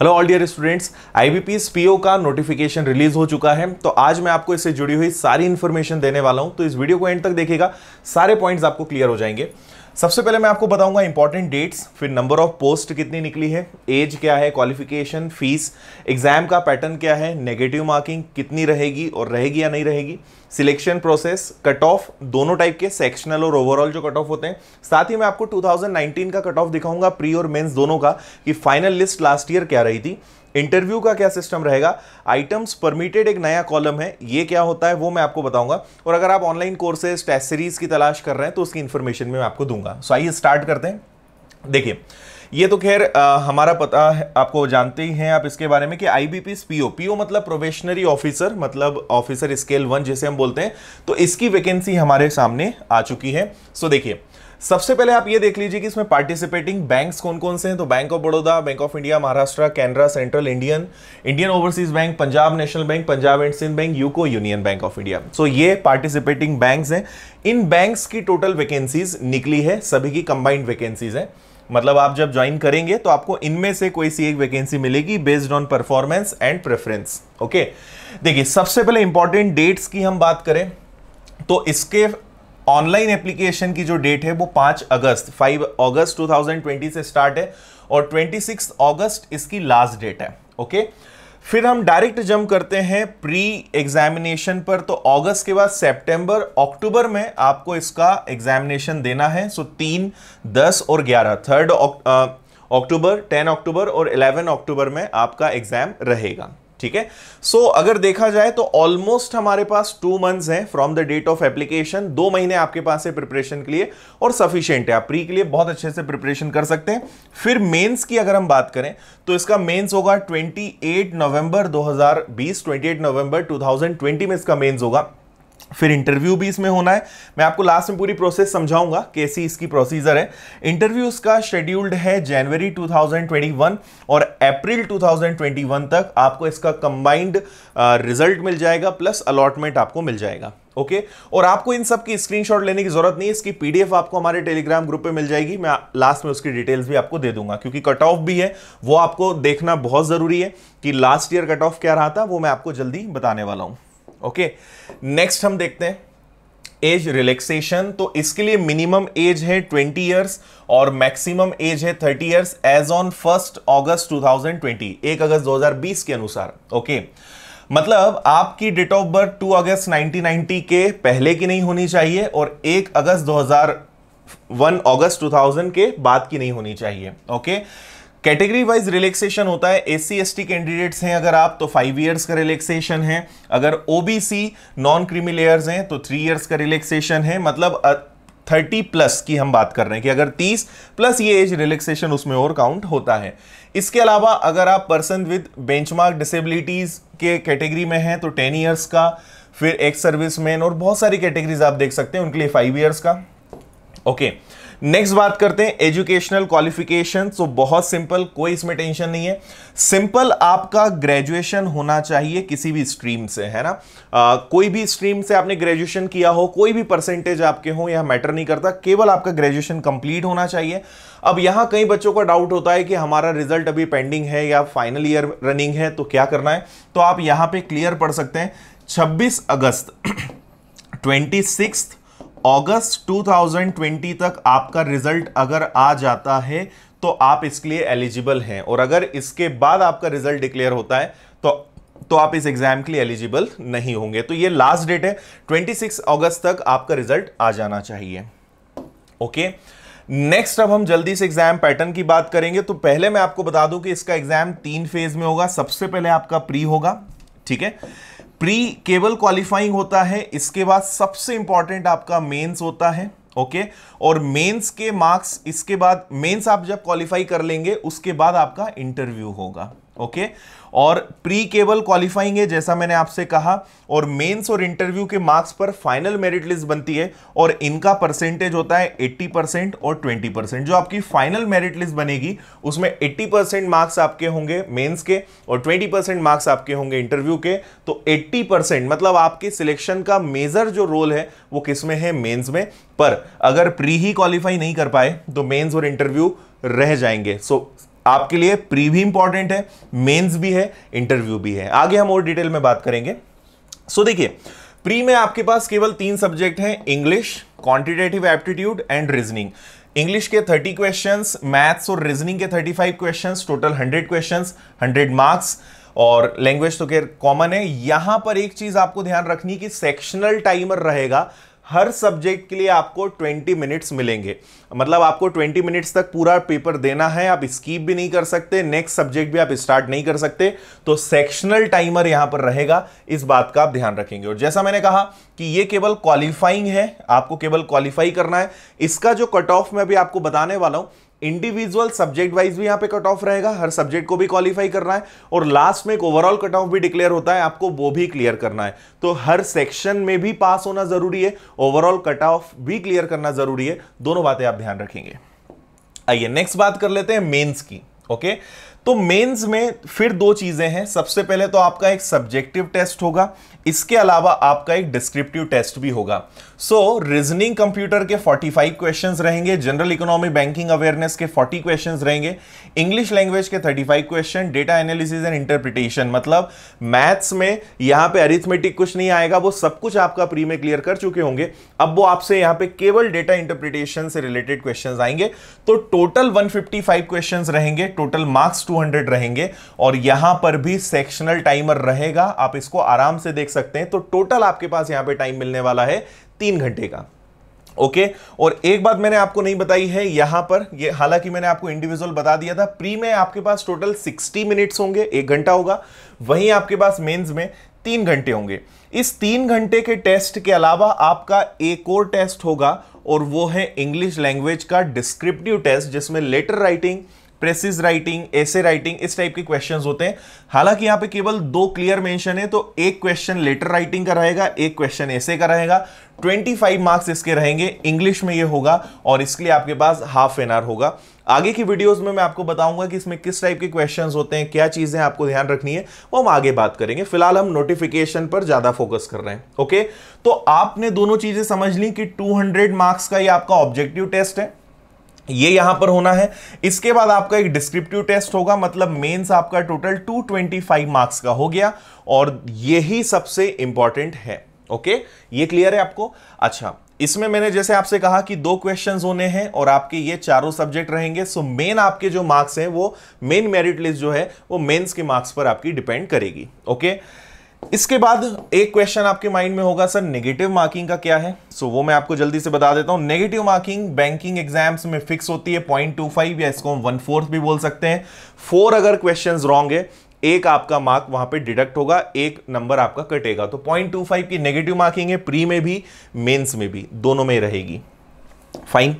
Hello all dear students, IBPS PO का notification release हो चुका है। तो आज मैं आपको इससे जुड़ी हुई सारी इंफॉर्मेशन देने वाला हूं, तो इस वीडियो को एंड तक देखिएगा, सारे पॉइंट्स आपको क्लियर हो जाएंगे। सबसे पहले मैं आपको बताऊंगा इंपॉर्टेंट डेट्स, फिर नंबर ऑफ पोस्ट कितनी निकली है, एज क्या है, क्वालिफिकेशन, फीस, एग्जाम का पैटर्न क्या है, नेगेटिव मार्किंग कितनी रहेगी और रहेगी या नहीं रहेगी, सिलेक्शन प्रोसेस, कट ऑफ दोनों टाइप के, सेक्शनल और ओवरऑल जो कट ऑफ होते हैं। साथ ही मैं आपको 2019 का कट ऑफ दिखाऊंगा, प्री और मेंस दोनों का, कि फाइनल लिस्ट लास्ट ईयर क्या रही थी, इंटरव्यू का क्या सिस्टम रहेगा, आइटम्स परमिटेड एक नया कॉलम है, ये क्या होता है वो मैं आपको बताऊंगा। और अगर आप ऑनलाइन कोर्सेज टेस्ट सीरीज की तलाश कर रहे हैं तो उसकी इंफॉर्मेशन मैं आपको दूंगा। सो आइए स्टार्ट करते हैं। देखिए, ये तो खैर हमारा पता है, आपको जानते ही हैं आप इसके बारे में कि आईबीपीएस पीओ मतलब प्रोबेशनरी ऑफिसर, मतलब ऑफिसर स्केल 1 जिसे हम बोलते हैं, तो इसकी वैकेंसी हमारे सामने आ चुकी है। सो देखिए, सबसे पहले आप ये देख लीजिए कि इसमें पार्टिसिपेटिंग बैंक्स कौन कौन से हैं। तो Bank of Baroda, Bank of India, Maharashtra, Canara, Central Indian, Indian Overseas Bank, Punjab National Bank, Punjab and Sind Bank, UCO Union Bank of India. So ये पार्टिसिपेटिंग बैंक्स हैं। इन बैंक्स की टोटल वैकेंसीज निकली है, सभी की कंबाइंड वैकेंसीज हैं। मतलब आप जब ज्वाइन करेंगे तो आपको इनमें से कोई सी एक वैकेंसी मिलेगी based on performance and preference. Okay, देखिए सबसे पहले इंपॉर्टेंट डेट्स की हम बात करें तो इसके ऑनलाइन एप्लीकेशन की जो डेट है वो 5 अगस्त 2020 से स्टार्ट है और 26 अगस्त इसकी लास्ट डेट है। ओके, फिर हम डायरेक्ट जंप करते हैं प्री एग्जामिनेशन पर। तो अगस्त के बाद सितंबर अक्टूबर में आपको इसका एग्जामिनेशन देना है। सो 3, 10 और 11, 3 अक्टूबर, 10 अक्टूबर और 11 अक्टूबर में आपका एग्जाम रहेगा। ठीक है। सो अगर देखा जाए तो ऑलमोस्ट हमारे पास 2 मंथ्स हैं from the date of application. 2 महीने आपके पास है प्रिपरेशन के लिए और सफिशिएंट है, आप प्री के लिए बहुत अच्छे से प्रिपरेशन कर सकते हैं। फिर मेंस की अगर हम बात करें तो इसका मेंस होगा 28 नवंबर 2020, 28 नवंबर 2020 में इसका मेंस होगा। फिर इंटरव्यू भी इसमें होना है। मैं आपको लास्ट में पूरी प्रोसेस समझाऊंगा कैसी इसकी प्रोसीजर है। इंटरव्यू इसका शेड्यूल्ड है जनवरी 2021 और अप्रैल 2021 तक आपको इसका कंबाइंड रिजल्ट मिल जाएगा, प्लस अलॉटमेंट आपको मिल जाएगा। ओके, और आपको इन सब की स्क्रीनशॉट लेने की जरूरत नहीं है, इसकी पीडीएफ आपको हमारे टेलीग्राम ग्रुप पे मिल जाएगी। मैं लास्ट में उसकी डिटेल्स भी आपको दे दूंगा, क्योंकि कट ऑफ भी है वो आपको देखना बहुत जरूरी है कि लास्ट ईयर कट ऑफ क्या रहा था, वो मैं आपको जल्दी बताने वाला हूं। ओके, नेक्स्ट हम देखते हैं एज रिलैक्सेशन। तो इसके लिए मिनिमम एज है 20 इयर्स और मैक्सिमम एज है 30 इयर्स एज ऑन 1 अगस्त 2020, 1 अगस्त 2020 के अनुसार। ओके, मतलब आपकी डेट ऑफ बर्थ 2 अगस्त 1990 के पहले की नहीं होनी चाहिए और 1 अगस्त 1 अगस्त 2000 के बाद की नहीं होनी चाहिए। ओके, कैटेगरी वाइज रिलैक्सेशन होता है। एससी एसटी कैंडिडेट्स हैं अगर आप तो 5 इयर्स का रिलैक्सेशन है। अगर ओबीसी नॉन क्रीमी लेयर्स हैं तो 3 इयर्स का रिलैक्सेशन है। मतलब 30 प्लस की हम बात कर रहे हैं कि अगर 30 प्लस ये एज रिलैक्सेशन उसमें और काउंट होता है। इसके अलावा अगर आप पर्सन विद बेंचमार्क डिसेबिलिटीज के कैटेगरी में हैं तो 10 इयर्स का, फिर एक्स सर्विसमैन और बहुत सारी कैटेगरीज आप देख सकते हैं उनके लिए 5 इयर्स का। ओके, नेक्स्ट बात करते हैं एजुकेशनल क्वालिफिकेशन। तो बहुत सिंपल, कोई इसमें टेंशन नहीं है। सिंपल आपका ग्रेजुएशन होना चाहिए किसी भी स्ट्रीम से, है ना। कोई भी स्ट्रीम से आपने ग्रेजुएशन किया हो, कोई भी परसेंटेज आपके हो, यह मैटर नहीं करता, केवल आपका ग्रेजुएशन कंप्लीट होना चाहिए। अब यहां कई बच्चों का डाउट होता है कि हमारा रिजल्ट अभी पेंडिंग है या फाइनल ईयर रनिंग है तो क्या करना है। तो आप यहां पे क्लियर पढ़ सकते हैं 26 अगस्त 26 अगस्त 2020 तक आपका रिजल्ट अगर आ जाता है तो आप इसके लिए एलिजिबल हैं, और अगर इसके बाद आपका रिजल्ट डिक्लेयर होता है तो आप इस एग्जाम के लिए एलिजिबल नहीं होंगे। तो ये लास्ट डेट है, 26 अगस्त तक आपका रिजल्ट आ जाना चाहिए। ओके, नेक्स्ट अब हम जल्दी से एग्जाम पैटर्न की बात करेंगे। तो पहले मैं आपको बता दूं कि इसका एग्जाम 3 फेज में होगा। सबसे पहले आपका प्री होगा, ठीक है, प्री केवल क्वालिफाइंग होता है। इसके बाद सबसे इंपॉर्टेंट आपका मेंस होता है। ओके, और मेंस के मार्क्स, इसके बाद मेंस आप जब क्वालिफाई कर लेंगे उसके बाद आपका इंटरव्यू होगा। ओके, और प्री केवल क्वालिफाइंग है जैसा मैंने आपसे कहा, और मेंस और इंटरव्यू के मार्क्स पर फाइनल मेरिट लिस्ट बनती है और इनका परसेंटेज होता है 80% और 20%। जो आपकी फाइनल मेरिट लिस्ट बनेगी उसमें 80% मार्क्स आपके होंगे मेंस के और 20% मार्क्स आपके होंगे इंटरव्यू के। तो 80% मतलब आपके सिलेक्शन का मेजर जो रोल है वो किसमें है, मेंस में। पर अगर प्री ही क्वालिफाई नहीं कर पाए तो मेंस और इंटरव्यू रह जाएंगे। सो आपके लिए प्री भी इंपॉर्टेंट है, मेंस भी है, इंटरव्यू भी है। आगे हम और डिटेल में बात करेंगे। सो देखिए, प्री में आपके पास केवल 3 सब्जेक्ट हैं, English, quantitative aptitude and reasoning. English के 30 क्वेश्चंस, मैथ्स और रीजनिंग के 35 क्वेश्चंस, टोटल 100 क्वेश्चंस, 100 मार्क्स। और लैंग्वेज तो खैर कॉमन है। यहां पर एक चीज आपको ध्यान रखनी कि सेक्शनल टाइमर रहेगा, हर सब्जेक्ट के लिए आपको 20 मिनट्स मिलेंगे, मतलब आपको 20 मिनट्स तक पूरा पेपर देना है, आप स्किप भी नहीं कर सकते, नेक्स्ट सब्जेक्ट भी आप स्टार्ट नहीं कर सकते। तो सेक्शनल टाइमर यहां पर रहेगा, इस बात का आप ध्यान रखेंगे। और जैसा मैंने कहा कि ये केवल क्वालिफाइंग है, आपको केवल क्वालिफाई करना है। इसका जो कट ऑफ मैं भी आपको बताने वाला हूं, इंडिविजुअल सब्जेक्ट वाइज भी यहां पे कट ऑफ रहेगा, हर सब्जेक्ट को भी क्वालिफाई करना है, और लास्ट में एक ओवरऑल कट ऑफ भी डिक्लेयर होता है, आपको वो भी क्लियर करना है। तो हर सेक्शन में भी पास होना जरूरी है, ओवरऑल कट ऑफ भी क्लियर करना जरूरी है, दोनों बातें आप ध्यान रखेंगे। आइए नेक्स्ट बात कर लेते हैं मेंस की। ओके, तो मेंस में फिर 2 चीजें हैं। सबसे पहले तो आपका एक सब्जेक्टिव टेस्ट होगा, इसके अलावा आपका एक डिस्क्रिप्टिव टेस्ट भी होगा। सो रीजनिंग कंप्यूटर के 45 क्वेश्चंस रहेंगे, जनरल इकोनॉमी बैंकिंग अवेयरनेस के 40 क्वेश्चंस रहेंगे, इंग्लिश लैंग्वेज के 35 question, data analysis and interpretation, मतलब मैथ्स में यहां पे अरिथमेटिक कुछ नहीं आएगा, वो सब कुछ आपका प्री में क्लियर कर चुके होंगे। अब वो आपसे यहां पे केवल डेटा इंटरप्रिटेशन से रिलेटेड क्वेश्चंस आएंगे। तो टोटल 155 क्वेश्चंस रहेंगे, टोटल मार्क्स 200 रहेंगे, और यहां पर भी सेक्शनल टाइमर रहेगा, आप इसको आराम से देख सकते हैं। तो टोटल आपके पास यहां पे टाइम मिलने वाला है 3 घंटे का। ओके, और एक बात मैंने आपको नहीं बताई है यहां पर, ये हालांकि मैंने आपको इंडिविजुअल बता दिया था, प्री में आपके पास टोटल 60 मिनट्स होंगे, 1 घंटा होगा, वहीं आपके पास मेंस में 3 घंटे होंगे। इस 3 घंटे के टेस्ट के अलावा आपका एक और टेस्ट होगा, और वो है इंग्लिश लैंग्वेज का डिस्क्रिप्टिव टेस्ट, जिसमें letter writing, precis writing, essay writing, इस टाइप के क्वेश्चंस होते हैं। हालांकि यहां पे केवल 2 क्लियर मेंशन है, तो एक क्वेश्चन लेटर राइटिंग का रहेगा, एक क्वेश्चन एसे का रहेगा। 25 मार्क्स इसके रहेंगे, इंग्लिश में ये होगा, और इसके लिए आपके पास हाफ एन आवर होगा। आगे की वीडियोस में मैं आपको बताऊंगा कि इसमें किस टाइप के क्वेश्चंस होते हैं, क्या चीजें आपको ध्यान रखनी है, वो हम आगे बात करेंगे। फिलहाल हम नोटिफिकेशन पर ज्यादा फोकस कर रहे हैं। ओके, तो आपने दोनों चीजें समझ ली कि 200 मार्क्स का ये आपका ऑब्जेक्टिव टेस्ट है, ये यहां पर होना है। इसके बाद आपका एक डिस्क्रिप्टिव टेस्ट होगा, मतलब मेंस आपका टोटल 225 मार्क्स का हो गया, और यही सबसे इंपॉर्टेंट है। ओके, ये क्लियर है आपको? अच्छा, इसमें मैंने जैसे आपसे कहा कि 2 क्वेश्चंस होने हैं, और आपके ये चारों सब्जेक्ट रहेंगे। सो मेन आपके जो मार्क्स हैं, वो मेन मेरिट लिस्ट जो है वो मेंस के मार्क्स पर आपकी डिपेंड करेगी। ओके, इसके बाद एक क्वेश्चन आपके माइंड में होगा, सर नेगेटिव मार्किंग का क्या है? सो वो मैं आपको जल्दी से बता देता हूं। नेगेटिव मार्किंग बैंकिंग एग्जाम्स में फिक्स होती है 0.25, या इसको हम 1/4 भी बोल सकते हैं। 4 अगर क्वेश्चंस रॉन्ग है, 1 आपका मार्क वहां पे डिडक्ट होगा, 1 नंबर आपका कटेगा। तो 0.25 की नेगेटिव मार्किंग है, प्री में भी मेंस में भी, दोनों में रहेगी। फाइन,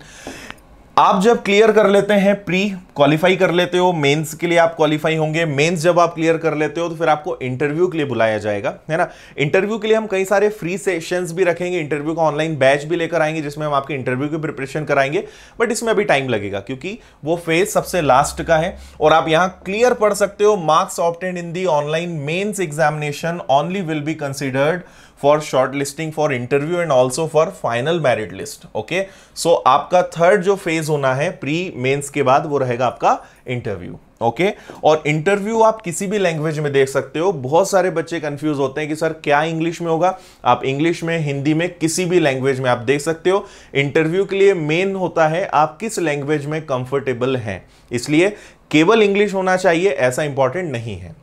आप जब क्लियर कर लेते हैं प्री, क्वालिफाई कर लेते हो, मेंस के लिए आप क्वालिफाई होंगे। मेंस जब आप क्लियर कर लेते हो तो फिर आपको इंटरव्यू के लिए बुलाया जाएगा, है ना। इंटरव्यू के लिए हम कई सारे फ्री सेशंस भी रखेंगे, इंटरव्यू का ऑनलाइन बैच भी लेकर आएंगे, जिसमें हम आपके इंटरव्यू की प्रिपरेशन कराएंगे। बट इसमें अभी टाइम लगेगा, क्योंकि वो फेज सबसे लास्ट का है। और आप यहां क्लियर पढ़ सकते हो, marks obtained in the online mains examination only will be considered for short listing for interview and also for final merit list. Okay, so आपका थर्ड जो फेज होना है प्री मेंस के बाद, वो रहेगा आपका इंटरव्यू। ओके, और इंटरव्यू आप किसी भी लैंग्वेज में देख सकते हो। बहुत सारे बच्चे कंफ्यूज होते हैं कि सर क्या इंग्लिश में होगा? आप इंग्लिश में, हिंदी में, किसी भी लैंग्वेज में आप देख सकते हो। इंटरव्यू के लिए मेन होता है आप किस लैंग्वेज में कंफर्टेबल हैं, इसलिए केवल इंग्लिश होना चाहिए ऐसा इंपॉर्टेंट नहीं है।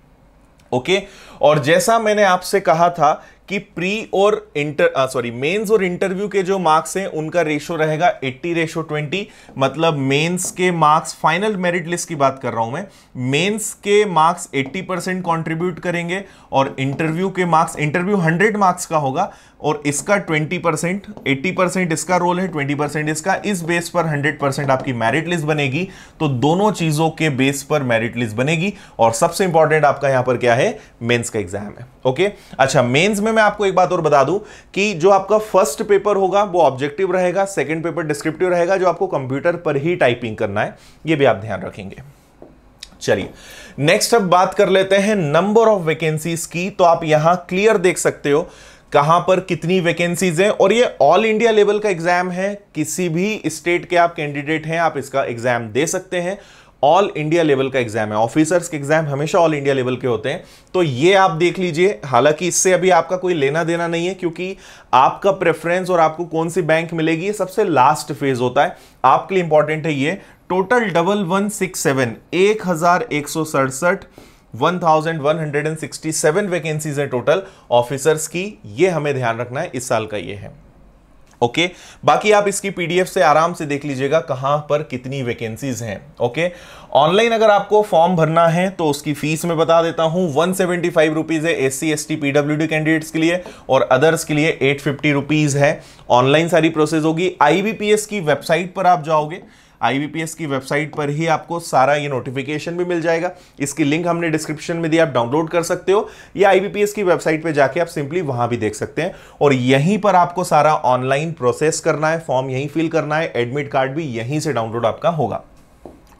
ओके, और जैसा मैंने आपसे कहा था कि प्री और मेंस और इंटरव्यू के जो मार्क्स हैं उनका रेशो रहेगा 80:20, मतलब मेंस के मार्क्स, फाइनल मेरिट लिस्ट की बात कर रहा हूं मैं, मेंस के मार्क्स 80% कंट्रीब्यूट करेंगे, और इंटरव्यू के मार्क्स, इंटरव्यू 100 मार्क्स का होगा और इसका 20%, 80% इसका रोल है, 20% इसका। इस बेस पर 100% आपकी मेरिट लिस्ट बनेगी। तो दोनों चीजों के बेस पर मेरिट लिस्ट बनेगी, और सबसे इंपॉर्टेंट आपका यहां पर क्या है? मेंस का एग्जाम है। ओके, अच्छा, मेंस में मैं आपको एक बात और बता दूं कि जो आपका फर्स्ट पेपर होगा वो ऑब्जेक्टिव रहेगा, सेकंड पेपर डिस्क्रिप्टिव रहेगा, जो आपको कंप्यूटर पर ही टाइपिंग करना है, ये भी आप ध्यान रखेंगे। चलिए नेक्स्ट अब बात कर लेते हैं नंबर ऑफ वैकेंसीज की। तो आप यहां क्लियर देख सकते हो कहां पर कितनी वैकेंसीज हैं, और ये ऑल इंडिया लेवल का एग्जाम है। किसी भी स्टेट के आप कैंडिडेट हैं, आप इसका एग्जाम दे सकते हैं। ऑल इंडिया लेवल का एग्जाम है। ऑफिसर्स के एग्जाम हमेशा ऑल इंडिया लेवल के होते हैं, तो ये आप देख लीजिए। हालांकि इससे अभी आपका कोई लेना देना नहीं है, क्योंकि आपका प्रेफरेंस और आपको कौन सी बैंक मिलेगी ये सबसे लास्ट फेज होता है। आपके लिए इंपॉर्टेंट है ये टोटल 1167 1167 1167 वैकेंसीज है टोटल ऑफिसर्स की, ये हमें ध्यान रखना है, इस साल का ये है। ओके बाकी आप इसकी पीडीएफ से आराम से देख लीजिएगा कहां पर कितनी वैकेंसीज हैं। ओके ऑनलाइन अगर आपको फॉर्म भरना है तो उसकी फीस मैं बता देता हूं, 175 रुपीज है एससी एसटी पीडब्ल्यूडी कैंडिडेट्स के लिए, और अदर्स के लिए 850 रुपीज है। ऑनलाइन सारी प्रोसेस होगी। आईबीपीएस की वेबसाइट पर आप जाओगे, आईबीपीएस की वेबसाइट पर ही आपको सारा ये नोटिफिकेशन भी मिल जाएगा। इसकी लिंक हमने डिस्क्रिप्शन में दी, आप डाउनलोड कर सकते हो, या आईबीपीएस की वेबसाइट पे जाके आप सिंपली वहां भी देख सकते हैं। और यहीं पर आपको सारा ऑनलाइन प्रोसेस करना है, फॉर्म यहीं फिल करना है, एडमिट कार्ड भी यहीं से डाउनलोड आपका होगा।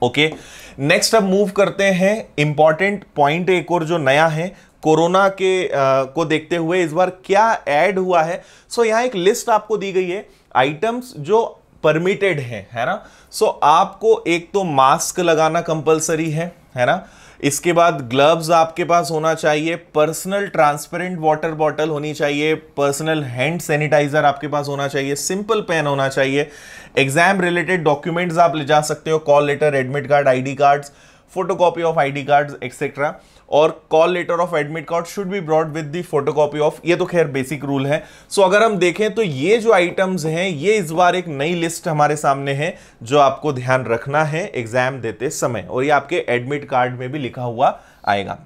ओके नेक्स्ट अब मूव करते हैं। इंपॉर्टेंट पॉइंट एक और जो नया है, कोरोना के को देखते हुए इस बार क्या ऐड हुआ है। सो यहां एक लिस्ट आपको दी गई है आइटम्स जो परमिटेड है ना। सो आपको एक तो मास्क लगाना कंपलसरी है ना, इसके बाद ग्लव्स आपके पास होना चाहिए, पर्सनल ट्रांसपेरेंट वाटर बॉटल होनी चाहिए, पर्सनल हैंड सैनिटाइजर आपके पास होना चाहिए, सिंपल पेन होना चाहिए, एग्जाम रिलेटेड डॉक्यूमेंट्स आप ले जा सकते हो, call letter, admit card, ID cards, photocopy of ID cards etcetera, और call letter of admit card should be brought with the photocopy of, ये तो खैर बेसिक रूल है। सो अगर हम देखें तो ये जो आइटम्स हैं ये इस बार एक नई लिस्ट हमारे सामने है जो आपको ध्यान रखना है एग्जाम देते समय, और ये आपके एडमिट कार्ड में भी लिखा हुआ आएगा।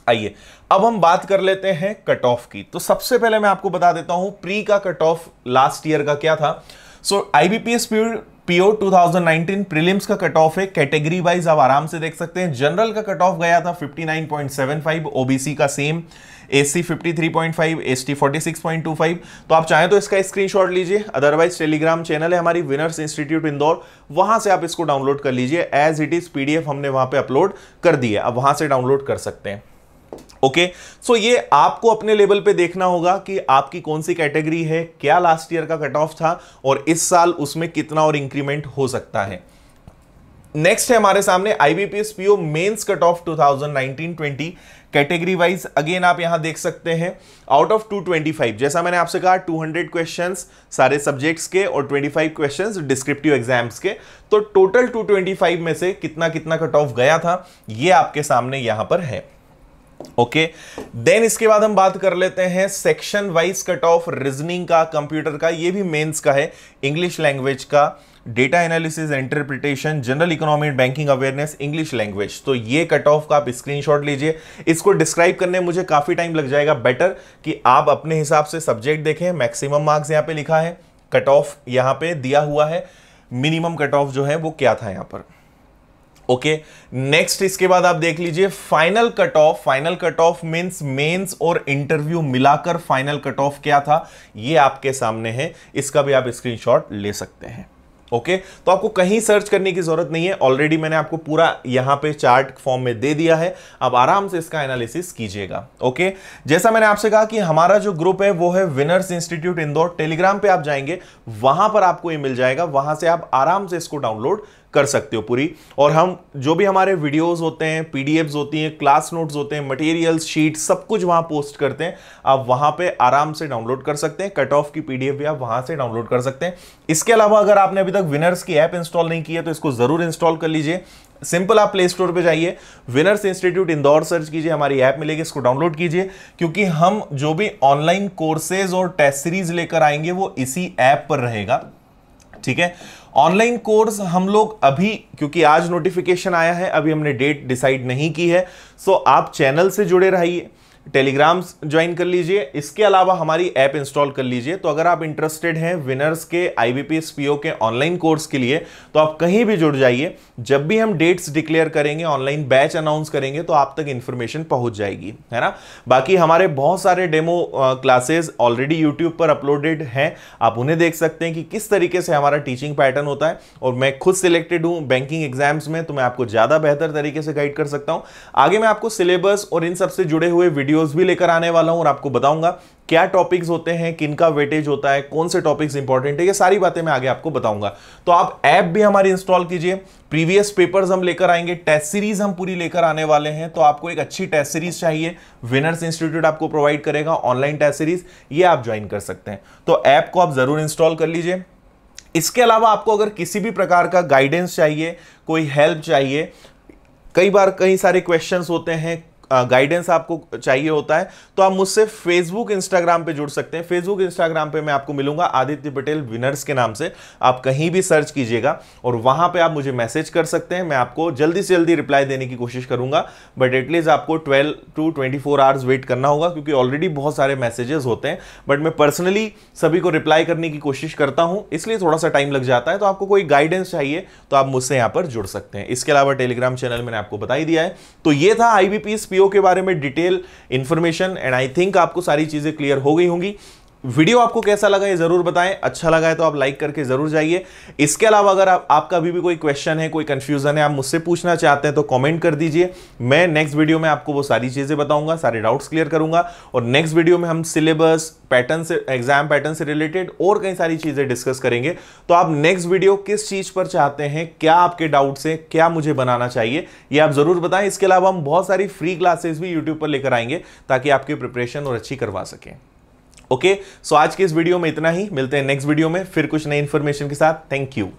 आइए अब हम बात कर लेते हैं कट ऑफ की। तो सबसे पहले मैं आपको बता देता हूं प्री का कट ऑफ लास्ट ईयर का क्या था। सो आईबीपीएस पीओ 2019 प्रीलिम्स का कट ऑफ है, कैटेगरी वाइज आप आराम से देख सकते हैं। जनरल का कट ऑफ गया था 59.75, ओबीसी का सेम, एससी 53.5, एसटी 46.25। तो आप चाहें तो इसका स्क्रीनशॉट लीजिए, अदरवाइज टेलीग्राम चैनल है हमारी विनर्स इंस्टीट्यूट इंदौर, वहां से आप इसको डाउनलोड कर लीजिए। एज इट इज पीडीएफ हमने वहां पे अपलोड कर दी है, अब वहां से डाउनलोड कर सकते हैं। ओके सो ये आपको अपने लेवल पे देखना होगा कि आपकी कौन सी कैटेगरी है, क्या लास्ट ईयर का कट ऑफ था और इस साल उसमें कितना और इंक्रीमेंट हो सकता है। नेक्स्ट है हमारे सामने IBPS PO mains cut off 2019-20 category wise. Again आप यहां देख सकते हैं आउट ऑफ 225, जैसा मैंने आपसे कहा 200 क्वेश्चंस सारे सब्जेक्ट्स के और 25 क्वेश्चंस डिस्क्रिप्टिव एग्जाम्स के, तो टोटल 225 में से कितना कितना कट ऑफ गया था ये आपके सामने यहां पर है। ओके देन इसके बाद हम बात कर लेते हैं section wise cut off reasoning का, कंप्यूटर का, ये भी मेंस का है, इंग्लिश लैंग्वेज का, data analysis, interpretation, general economy and banking awareness, English language. तो ये कट ऑफ का आप स्क्रीनशॉट लीजिए। इसको डिस्क्राइब करने में मुझे काफी टाइम लग जाएगा, बेटर कि आप अपने हिसाब से सब्जेक्ट देखें। मैक्सिमम मार्क्स यहां पे लिखा है, कट ऑफ यहां पे दिया हुआ है, मिनिमम कट ऑफ जो है वो क्या था यहां पर। ओके नेक्स्ट इसके बाद आप देख लीजिए final cut off. Final cut off means mains और इंटरव्यू मिलाकर फाइनल कट ऑफ क्या था ये आपके सामने है, इसका भी आप स्क्रीनशॉट ले सकते हैं। ओके तो आपको कहीं सर्च करने की जरूरत नहीं है, ऑलरेडी मैंने आपको पूरा यहां पे चार्ट फॉर्म में दे दिया है, अब आराम से इसका एनालिसिस कीजिएगा। ओके जैसा मैंने आपसे कहा कि हमारा जो ग्रुप है वो है विनर्स इंस्टीट्यूट इंदौर, टेलीग्राम पे आप जाएंगे वहां पर आपको ये मिल जाएगा, वहां से आप आराम से इसको डाउनलोड कर सकते हो पूरी। और हम जो भी हमारे वीडियोस होते हैं, पीडीएफ्स होती हैं, क्लास नोट्स होते हैं, मटेरियल्स, शीट, सब कुछ वहां पोस्ट करते हैं, आप वहां पे आराम से डाउनलोड कर सकते हैं। कट ऑफ की पीडीएफ भी आप वहां से डाउनलोड कर सकते हैं। इसके अलावा अगर आपने अभी तक विनर्स की ऐप इंस्टॉल नहीं की है तो इसको जरूर इंस्टॉल कर लीजिए। सिंपल आप प्ले स्टोर पे जाइए, विनर्स इंस्टीट्यूट इंदौर सर्च कीजिए, हमारी ऐप मिलेगी, इसको डाउनलोड कीजिए, क्योंकि हम जो भी ऑनलाइन कोर्सेज और टेस्ट सीरीज लेकर आएंगे वो इसी ऐप पर रहेगा। ठीक है, ऑनलाइन कोर्स हम लोग अभी, क्योंकि आज नोटिफिकेशन आया है, अभी हमने डेट डिसाइड नहीं की है, सो आप चैनल से जुड़े रहिए, टेलीग्राम ज्वाइन कर लीजिए, इसके अलावा हमारी ऐप इंस्टॉल कर लीजिए। तो अगर आप इंटरेस्टेड हैं विनर्स के आईबीपीएस पीओ के ऑनलाइन कोर्स के लिए तो आप कहीं भी जुड़ जाइए, जब भी हम डेट्स डिक्लेयर करेंगे, ऑनलाइन बैच अनाउंस करेंगे तो आप तक इंफॉर्मेशन पहुंच जाएगी, है ना। बाकी हमारे बहुत सारे डेमो क्लासेस ऑलरेडी यूट्यूब पर अपलोडेड हैं, आप उन्हें देख सकते हैं कि किस तरीके से हमारा टीचिंग पैटर्न होता है। और मैं खुद सिलेक्टेड हूं बैंकिंग एग्जाम्स में, तो मैं आपको ज्यादा बेहतर तरीके से गाइड कर सकता हूं। आगे मैं आपको सिलेबस और इन सबसे जुड़े हुए वीडियो वीडियोस भी लेकर आने वाला हूं और आपको बताऊंगा क्या टॉपिक्स होते हैं, किनका वेटेज होता है, कौन से टॉपिक्स इंपॉर्टेंट है, ये सारी बातें मैं आगे आपको बताऊंगा। तो आप ऐप भी हमारी इंस्टॉल कीजिए, प्रीवियस पेपर्स हम लेकर आएंगे, टेस्ट सीरीज हम पूरी लेकर आने वाले हैं। तो आपको एक अच्छी टेस्ट सीरीज चाहिए, विनर्स इंस्टीट्यूट आपको प्रोवाइड करेगा ऑनलाइन टेस्ट सीरीज, ये आप ज्वाइन कर सकते हैं। तो ऐप को आप जरूर इंस्टॉल कर लीजिए। इसके अलावा आपको अगर किसी भी प्रकार का गाइडेंस चाहिए, कोई हेल्प चाहिए, कई बार कई सारे क्वेश्चंस होते हैं, गाइडेंस आपको चाहिए होता है, तो आप मुझसे फेसबुक इंस्टाग्राम पे जुड़ सकते हैं। फेसबुक इंस्टाग्राम पे मैं आपको मिलूंगा आदित्य पटेल विनर्स के नाम से, आप कहीं भी सर्च कीजिएगा और वहां पे आप मुझे मैसेज कर सकते हैं। मैं आपको जल्दी से जल्दी रिप्लाई देने की कोशिश करूंगा, बट एटलीस्ट आपको 12 to 24 आवर्स वेट करना होगा, क्योंकि ऑलरेडी बहुत सारे मैसेजेस होते हैं, बट मैं पर्सनली सभी को रिप्लाई करने की कोशिश करता हूं, इसलिए थोड़ा सा टाइम लग जाता है। तो आपको कोई गाइडेंस चाहिए तो आप मुझसे यहां पर जुड़ सकते हैं। इसके अलावा टेलीग्राम चैनल मैंने आपको बता ही दिया है। तो ये था IBPS PO के बारे में detail information, and I think आपको सारी चीजें क्लियर हो गई होंगी। वीडियो आपको कैसा लगा ये जरूर बताएं, अच्छा लगा है तो आप लाइक करके जरूर जाइए। इसके अलावा अगर आपका अभी भी कोई क्वेश्चन है, कोई कंफ्यूजन है, आप मुझसे पूछना चाहते हैं तो कमेंट कर दीजिए। मैं नेक्स्ट वीडियो में आपको वो सारी चीजें बताऊंगा, सारे डाउट्स क्लियर करूंगा, और नेक्स्ट वीडियो में हम सिलेबस पैटर्न से, एग्जाम पैटर्न से रिलेटेड और कई सारी चीजें डिस्कस करेंगे। तो आप नेक्स्ट वीडियो किस चीज पर चाहते हैं, क्या आपके डाउट्स हैं, क्या मुझे बनाना चाहिए, ये आप जरूर बताएं। इसके अलावा हम बहुत सारी फ्री क्लासेस भी यूट्यूब पर लेकर आएंगे ताकि आपकी प्रिपरेशन और अच्छी करवा सकें। ओके, सो आज के इस वीडियो में इतना ही, मिलते हैं नेक्स्ट वीडियो में फिर कुछ नई इंफॉर्मेशन के साथ। Thank you.